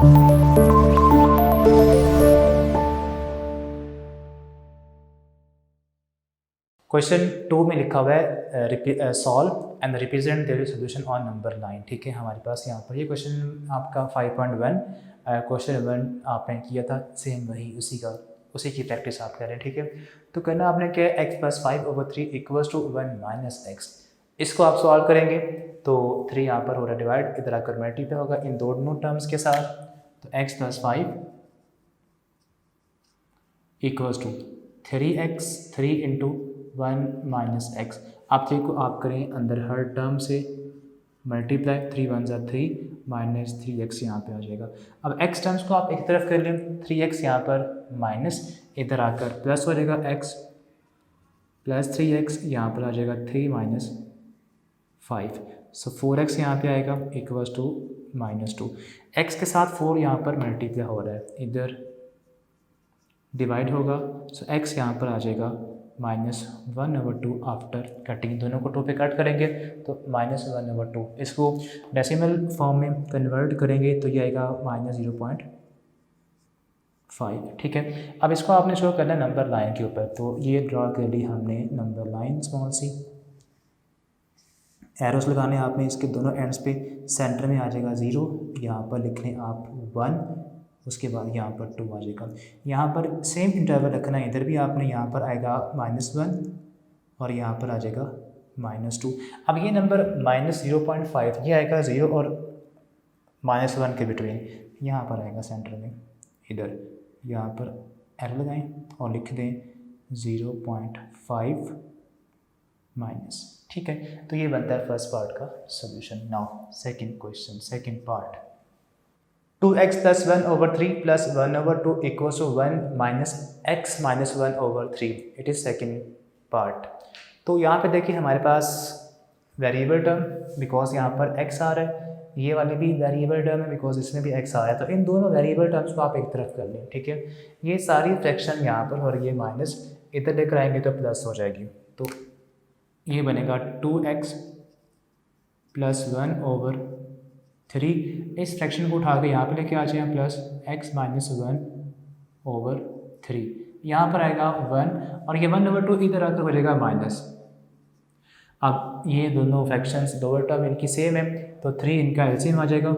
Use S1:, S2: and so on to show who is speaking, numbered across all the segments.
S1: Question 2 में लिखा हुआ है solve and represent their solution on number line. ठीक है, हमारे पास यहाँ पर ये क्वेश्चन आपका 5.1 क्वेश्चन 1 आपने किया था, सेम वही उसी की प्रैक्टिस आप कर रहे हैं। ठीक है, तो करना आपने क्या है, x plus 5/3 equals to 1 minus x. इसको आप सॉल्व करेंगे तो 3 यहाँ पर हो रहा है डिवाइड, इधर आकर मल्टीप्लाई होगा इन दोनों टर्म्स के साथ, तो x plus 5 equals to 3x 3 into 1 minus x. आप 3 को आप करें अंदर हर टर्म से मल्टीप्लाई, 3 1 ज़ा 3 माइनस 3x यहाँ पे आ जाएगा। अब x टर्म्स को आप एक तरफ कर लें, 3x यहाँ पर माइनस, इधर आकर प्लस हो जाएगा x प्लस 3x, यहाँ पर आ जाएगा 3 माइनस 5, सो 4x यहाँ पे आएगा इक्वल्स टू -2। x के साथ 4 यहाँ पर मल्टीप्लाई हो रहा है, इधर डिवाइड होगा, सो x यहाँ पर आ जाएगा -1/2 आफ्टर कटिंग। दोनों को 2 पे कट करेंगे तो -1/2। इसको डेसिमल फॉर्म में कन्वर्ट करेंगे तो ये आएगा -0.5। ठीक है, अब इसको आपने शो करना है नंबर लाइन के ऊपर, तो ये ड्रॉ कर ली हमने number line small C, arrows लगाने आपने इसके दोनों एंड्स पे, सेंटर में आ जाएगा 0, यहाँ पर लिख लें आप 1, उसके बाद यहाँ पर 2 आ जाएगा। यहाँ पर सेम इंटरवल रखना है, इधर भी आपने यहाँ पर आएगा -1 और यहाँ पर आ जाएगा -2। अब ये नंबर -0.5 ये आएगा 0 और -1 के बिटवीन, यहाँ पर आएगा सेंटर में, इधर यहाँ पर एरो लगाएं और लिख दें 0.5 माइनस। ठीक है, तो ये बनता है फर्स्ट पार्ट का सोल्यूशन। Now second question, second part, 2x plus 1/3 plus 1/2 equals to 1 minus x minus 1/3। It is second part. तो यहाँ पे देखिए हमारे पास वेरिएबल टर्म, बिकॉज यहाँ पर x आ रहा है, ये वाले भी वेरिएबल टर्म है बिकॉज इसमें भी x आ रहा है, तो इन दोनों वेरिएबल टर्म्स को आप एक तरफ कर लें। ठीक है, ये सारी फ्रैक्शन यहाँ पर और ये माइनस इधर लेकर आएंगे तो प्लस हो जाएगी, तो ये बनेगा 2x प्लस 1/3। इस फ्रैक्शन को उठा के यहाँ पे लेके आ जाए प्लस x माइनस 1/3, यहाँ पर आएगा 1 और ये 1/2 इधर आकर हो जाएगा माइनस। अब ये दोनों फ्रैक्शंस लोअर टर्म इनकी सेम है, तो 3 इनका एलसीएम आ जाएगा।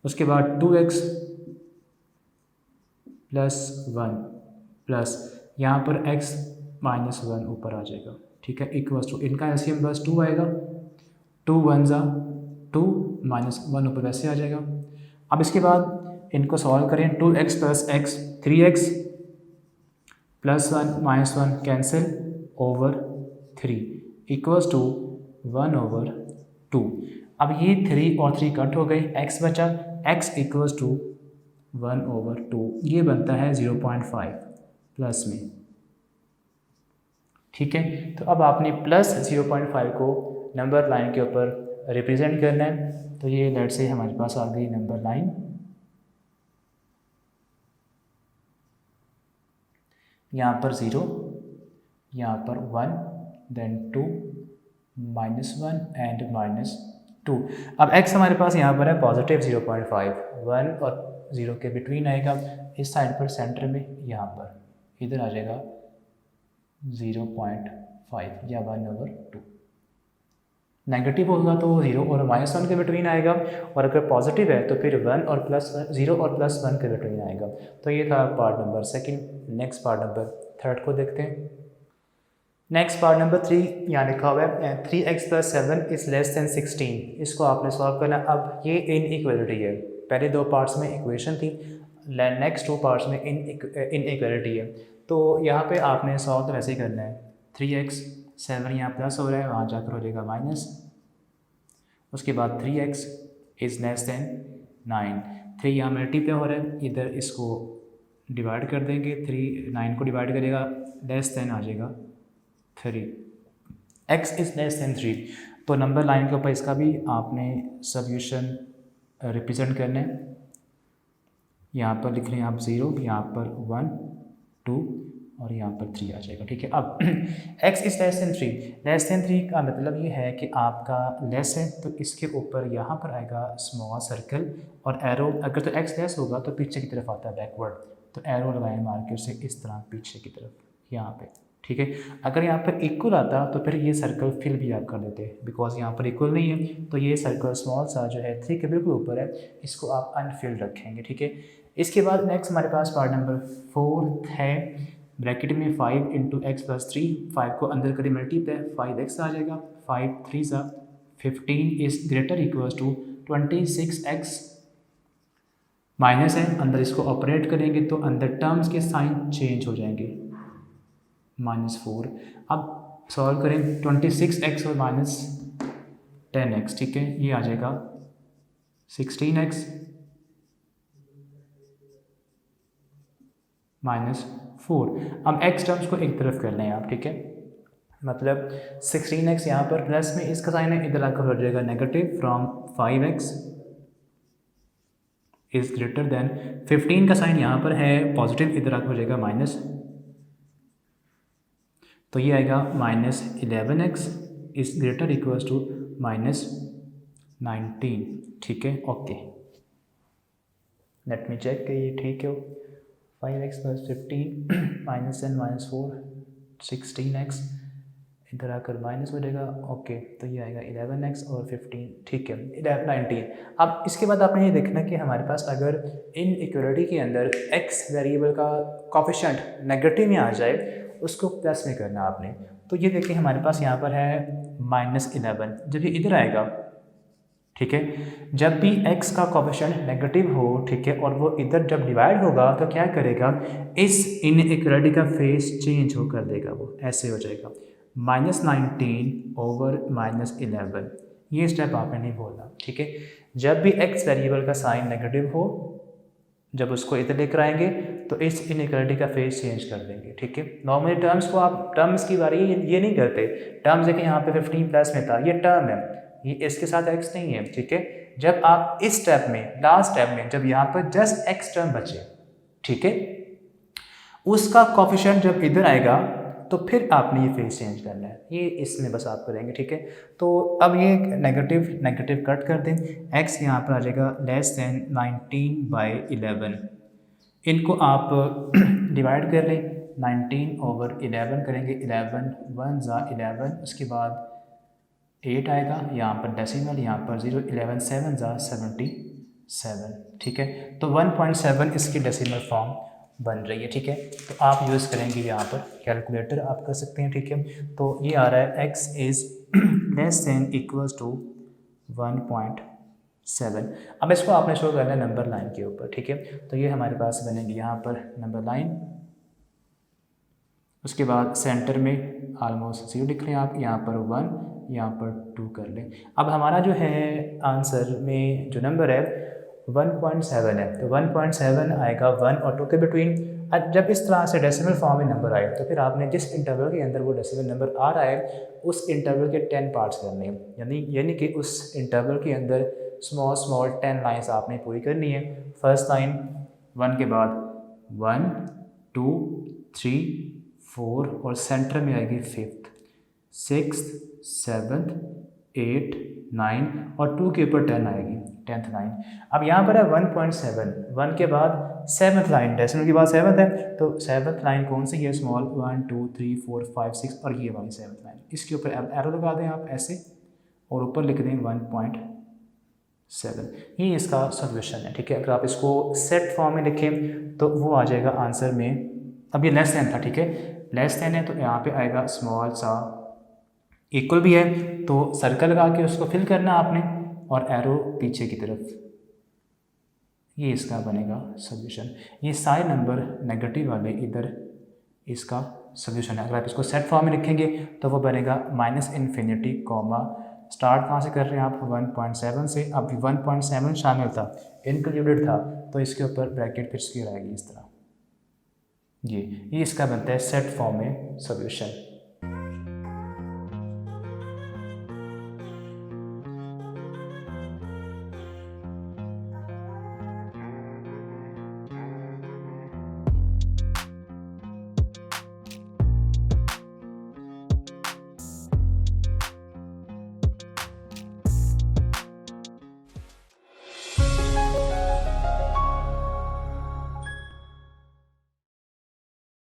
S1: उसके बाद 2x प्लस 1 प्लस यहाँ पर x माइनस 1 ऊपर आ जाएगा। ठीक है, इक्वल्स टू इनका एलसीएम बस 2 आएगा, 2 1 ज़ा 2 माइनस 1 ऊपर वैसे आ जाएगा। अब इसके बाद इनको सॉल्व करें, 2x plus x 3x plus 1 minus 1 cancel over 3 equals to 1/2। अब ये 3 और 3 कट हो गए, x बचा, x इक्वल्स टू 1/2, ये बनता है 0.5 प्लस में। ठीक है, तो अब आपने प्लस 0.5 को नंबर लाइन के ऊपर रिप्रेजेंट करना है, तो ये लेट से हमारे पास आ गई नंबर लाइन। यहाँ पर 0, यहाँ पर 1, देन 2, -1 एंड -2। अब x हमारे पास यहाँ पर है पॉजिटिव 0.5, 1 और 0 के बिटवीन आएगा, इस साइड पर सेंटर में, यहाँ पर इधर आ जाएगा 0.5 या 1/2। नेगेटिव होगा तो 0 और -1 के बिटवीन आएगा, और अगर पॉजिटिव है तो फिर 1 और प्लस 0 और प्लस 1 के बिटवीन आएगा। तो ये था part number second. Next part number third को देखते हैं। नेक्स्ट पार्ट नंबर 3 यहाँ लिखा हुआ है 3x plus 7 is less than 16। इसको आपने सॉल्व करना। अब ये इनइक्वालिटी है, पहले 2 पार्ट्स में इक्वेशन थी, नेक्स्ट 2 पार्ट्स में इनइक्वालिटी है, तो यहाँ पे आपने सॉल्व तो वैसे ही करना है। 3x 7 यहाँ प्लस हो रहा है, वहाँ जाकर हो जाएगा माइनस। उसके बाद 3x इज़ लेस देन 9, 3 यहाँ मल्टीप्लाई हो रहा है, इधर इसको डिवाइड कर देंगे, 3 9 को डिवाइड करेगा, लेस देन आ जाएगा 3, x इज़ लेस देन 3। तो नंबर लाइन के ऊपर इसका भी आपने सॉल्यूशन रिप्रेजेंट करना है। यहाँ पर लिख रहे हैं आप 0, यहाँ पर 1 2 और यहाँ पर 3 आ जाएगा, ठीक है। अब x इज़ लेस दैन 3 का मतलब ये है कि आपका लेस है तो इसके ऊपर यहाँ पर आएगा स्मॉल सर्कल और एरो। अगर तो x लेस होगा तो पीछे की तरफ आता है बैकवर्ड, तो एरो लगाएं मार्कर से इस तरह पीछे की तरफ यहाँ पे, ठीक है। अगर यहाँ पर इक्वल आता तो फिर ये सर्कल फिल भी आप कर लेते, बिकॉज यहाँ पर इक्वल नहीं है तो ये सर्कल स्मॉल सा जो है 3 के बिल्कुल ऊपर है, इसको आप अनफिल्ड रखेंगे, ठीक है। इसके बाद नेक्स्ट हमारे पास पार्ट नंबर 4 है। ब्रैकेट में 5 इंटू एक्स प्लस 3, 5 को अंदर करें मल्टीप्लाई, 5x आ जाएगा, 5 3 सा 15 is greater equals to 26x minus है, अंदर इसको ऑपरेट करेंगे तो अंदर टर्म्स के साइन चेंज हो जाएंगे, -4। अब सॉल्व करें 26x और -10x, ठीक है, ये आ जाएगा 16x -4। अब x टर्म्स को एक तरफ कर लें आप, ठीक है, मतलब 16x यहाँ पर प्लस में इसका साइन है, इधर आकर हो जाएगा negative from 5x is greater than 15 का साइन यहाँ पर है पॉजिटिव, इधर आकर हो जाएगा माइनस, तो ये आएगा -11x is greater equals to -19, ठीक है, ओके। लेट मी चेक कि ये ठीक है। 5x + 15 -10 -4 16x, इधर आकर माइनस हो जाएगा, ओके, तो ये आएगा 11x और 15, ठीक है, 19। अब इसके बाद आपने ये देखना कि हमारे पास अगर इन इक्वलिटी के अंदर x वेरिएबल का कोफिशिएंट नेगेटिव में आ जाए, उसको प्लस में करना आपने। तो ये देखिए हमारे पास यहाँ पर है -11, जब ये इधर आएगा, ठीक है, जब भी x का कोफिशिएंट नेगेटिव हो, ठीक है, और वो इधर जब डिवाइड होगा तो क्या करेगा, इस इनइक्वालिटी का फेस चेंज हो कर देगा, वो ऐसे हो जाएगा -19 ओवर -11। ये स्टेप आपने नहीं बोलना, ठीक है। जब भी x वेरिएबल का साइन नेगेटिव हो, जब उसको इधर लेकर आएंगे तो इस इनइक्वालिटी का फेस चेंज कर देंगे, ठीक है। नॉर्मली टर्म्स को आप टर्म्स की बारी ये नहीं करते, टर्म्स देखिए यहाँ पे 15 प्लस में था, ये टर्म है, ये इसके साथ x नहीं है, ठीक है। जब आप इस स्टेप में, लास्ट स्टेप में, जब यहाँ पर जस्ट x टर्म बचे, ठीक है, उसका कोफिशिएंट जब इधर आएगा तो फिर आपने ये फेस चेंज करना है, ये इसमें बस आप करेंगे, ठीक है। तो अब ये नेगेटिव कट कर दें, x यहाँ पर आ जाएगा <19/11, इनको आप डिवाइड कर लें, 19 ओवर 11 करेंगे, 11 1 ज़ा 11, उसके बाद 8 आएगा, यहाँ पर डेसिमल, यहाँ पर 0, 11 7 ज़ा 77, ठीक है। तो 1.7 इसकी डेसिमल फॉर्म बन रही है, ठीक है। तो आप यूज़ करेंगे यहाँ पर कैलकुलेटर आप कर सकते हैं, ठीक है। तो ये आ रहा है x is less than equals to 1.7। अब इसको आपने शो करना है नंबर लाइन के ऊपर, ठीक है। तो ये हमारे पास बनेगी यहाँ पर नंबर लाइन, उसके बाद सेंटर में ऑलमोस्ट 0 लिख लें आप, यहाँ पर 1, यहाँ पर 2 कर लें। अब हमारा जो है आंसर में जो नंबर है 1.7 है, तो 1.7 आएगा 1 और 2 के बिटवीन। जब इस तरह से डेसिमल फॉर्म में नंबर आए तो फिर आपने जिस इंटरवल के अंदर वो डेसिमल नंबर आ रहा है उस इंटरवल के 10 पार्ट्स करने हैं, यानी कि उस इंटरवल के अंदर स्मॉल 10 लाइंस आपने पूरी करनी है। फर्स्ट लाइन 1 के बाद 1 2 3 4 और सेंटर में आएगी 5th 6th 7th 8 9 और 2 के ऊपर 10 आएगी, 10th लाइन। अब यहाँ पर है 1.7, 1 के बाद 7th लाइन, डेसिमल के बाद 7th है, तो 7th लाइन कौन सी है, स्मॉल 1 2 3 4 5 6 और ये वाली 7th लाइन, इसके ऊपर एरो लगा दें आप ऐसे और ऊपर लिख दें 1.7। ये इसका सोल्यूशन है, ठीक है। अगर आप इसको सेट फॉर्म में लिखें तो वो आ जाएगा आंसर में, अब ये लेस देन था, ठीक है, लेस देन है तो यहाँ पे आएगा स्मॉल सा, इक्वल भी है तो सर्कल लगा के उसको फिल करना आपने और एरो पीछे की तरफ, ये इसका बनेगा सोल्यूशन। ये सारे नंबर नेगेटिव वाले इधर इसका सोल्यूशन है। अगर आप इसको सेट फॉर्म में लिखेंगे तो वो बनेगा -∞, कॉमा, स्टार्ट कहाँ से कर रहे हैं आप 1.7 से, अब 1.7 शामिल था, इंक्लूडेड था, तो इसके ऊपर ब्रैकेट फिर स्क्वायर आएगी इस तरह। ये इसका बनता है सेट फॉर्म में सोल्यूशन।